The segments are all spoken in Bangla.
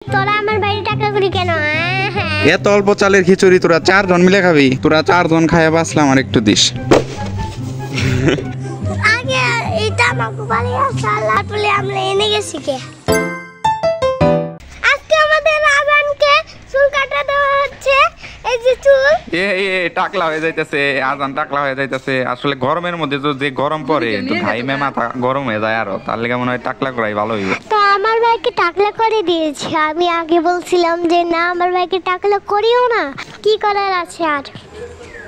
তোরা আমার বাড়ি টাকা করি কেন? এত অল্প চালের খিচুড়ি তোরা 4 জন মিলে খাবি? তোরা 4 জন খাইয়া বাঁচলাম, আর একটু দিস। আগে এটা আমাকে বাড়ি আসার বলে আমরা এনে গেছি কে? আজকে আমাদের আজানকে চুল কাটা দেওয়া হচ্ছে। এই যে চুল টাকলা হয়ে যাইতেছে, আজান টাকলা হয়ে যাইতেছে। আসলে গরমের মধ্যে তো যে গরম পড়ে তো ঘাইমে মাথা গরম হয়ে যায়, আরো তার লেগে মনে হয় টাকলা করাই ভালো হইব। তো আমার ভাইকে টাকলা করে দিয়েছে। আমি আগে বলছিলাম যে না, আমার ভাইকে টাকলা করিও না, কি করার আছে আর।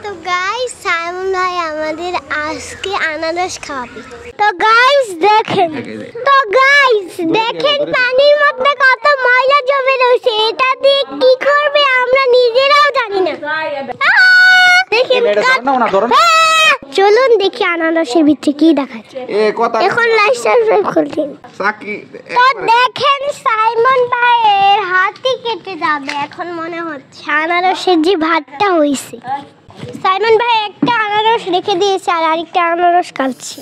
তো গাইস, সাইমন ভাই আমাদের আজকে আনারস খাওয়াবে। তো গাইস দেখেন, পানির মধ্যে কত ময়লা জমে রয়েছে। এটা দিয়ে কি করবে আমরা নিজেরাও জানি না। দেখেন, চলুন দেখি আনারসের ভিতরে কি দেখাচ্ছে। এখন লাইট সাবস্ক্রাইব করুন। তো দেখেন, সাইমন ভাইয়ের হাতই কেটে যাবে এখন মনে হচ্ছে। আনারসের যে ভাতটা হয়েছে, সাইমন ভাই একটা আনারস রেখে দিয়েছে আর আরেকটা আনারস খাচ্ছে।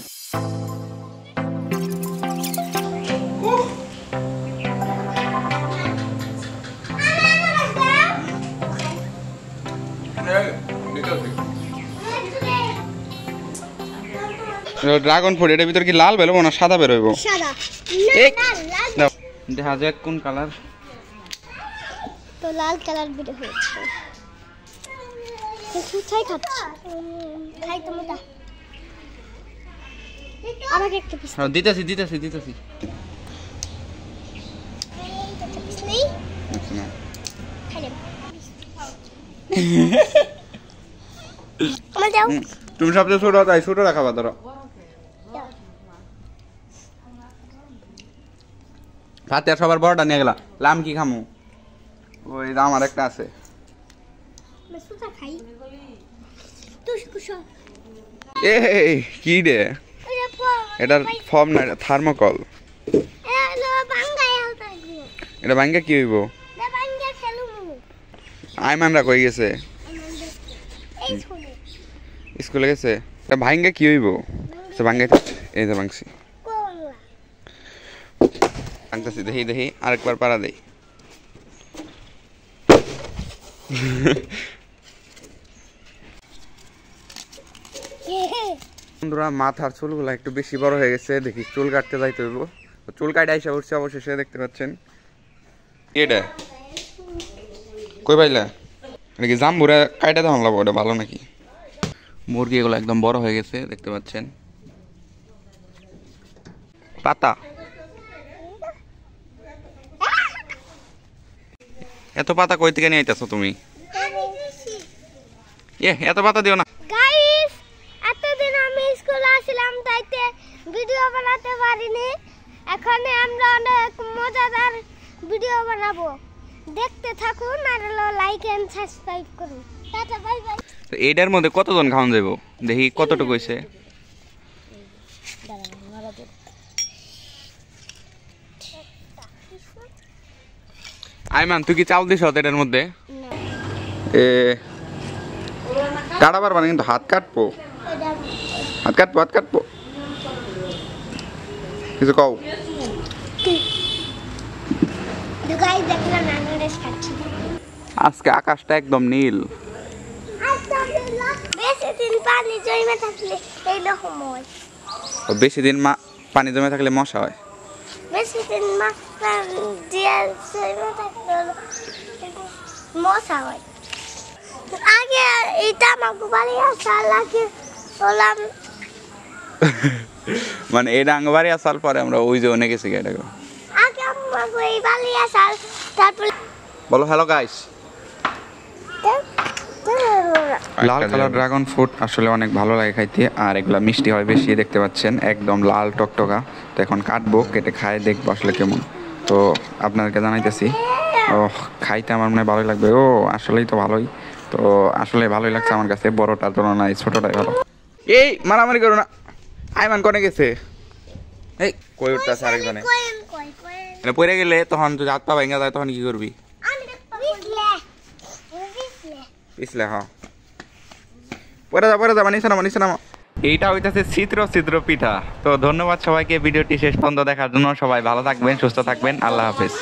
ড্রাগন ফ্রুট, এটার ভিতর কি লাল বেরোবো না সাদা বেরোবো? সাদা। দেখা যাক কোন কালার। তো লাল কালার বের হয়েছে। কোথায় খাচ্ছে? খাই তো মোটা। আমাকে একটা পিস দিতেছি। নেই? খাই নেব। আমার দাও। তুমি সবচেয়ে ছোট, তাই ছোট রাখাবা। ধরো হাতে সবার বড়টা নিয়ে গেলা। লাম কি খামু? ওই আমার একটা আছে। এ কি রে? এটার ফর্ম না, থার্মোকল। এটা ভাঙ্গা কি হইব? আইমানরা কই গেছে? স্কুলে গেছে। এটা ভাঙ্গা কি হইব? ভাঙ্গা এই যে ভাঙছি, ভাঙতেছি। দেখি আরেকবার পাড়া দেই। বন্ধুরা, মাথার চুলগুলো একটু বেশি বড় হয়ে গেছে, দেখি চুল কাটতে যাইতে হইব। চুল কাটা এসে উঠছে অবশেষে, দেখতে পাচ্ছেন। এটা কই পাইলা? এটা কি জাম্বুরা কাটা দেওয়া লাগবো? ওটা ভালো নাকি? মুরগি এগুলো একদম বড় হয়ে গেছে, দেখতে পাচ্ছেন। পাতা এত পাতা কই থেকে নিয়ে আইতাছো তুমি? এত পাতা দিও না। গাইস, এতদিন আমি স্কুলে আসলাম, তাইতে ভিডিও বানাতে পারিনি। এখন আমরা অনেক মজাদার ভিডিও বানাবো, দেখতে থাকুন আর লাইক এন্ড সাবস্ক্রাইব করুন। Tata, bye bye. তো এটার মধ্যে কতজন খাওয়ান যাবো? দেখি কতটুকু হইছে। আইমান, তুই কি চাল দিস এটার মধ্যে? কাটা পারবা না কিন্তু, হাত কাটবো। কিছু কও। আজকে আকাশটা একদম নীল। বেশি দিন পানি জমে থাকলে মশা হয়। আগে এটা আমাকে বাড়ি আসার লাগে বললাম, মানে এটা আঙ্গবাড়ি আসার পরে আমরা ওই যে অনেক গেছি। এটাকে আগে আমাকে এই বাড়ি আসার, তারপরে বলো হ্যালো গাইস। লাল কালার ড্রাগন ফ্রুট আসলে অনেক ভালো লাগে খাইতে, আর এগুলা মিষ্টি হয় বেশি, দেখতে পাচ্ছেন একদম লাল টকটকা। তো এখন কাটবো, কেটে খায় দেখবো আসলে কেমন। তো আপনাদেরকে জানাইতেছি। ও খাইতে আমার মনে ভালোই লাগবে। ও আসলেই তো ভালোই। তো আসলে ভালোই লাগছে আমার কাছে, বড়টার তুলনায় ছোটটাই ভালো। এই মারামারি করো না। আইমান কোনে গেছে? এই কই উঠতেছে আরেকজনে। এটা পড়ে গেলে তখন যদি হাত পা ভেঙে যায় তখন কি করবি? পিছলে হ্যাঁ, পরে যা নিচে নামা। এইটা হইতেছে ছিদ্র পিঠা। তো ধন্যবাদ সবাইকে ভিডিওটি শেষ পর্যন্ত দেখার জন্য। সবাই ভালো থাকবেন, সুস্থ থাকবেন। আল্লাহ হাফেজ।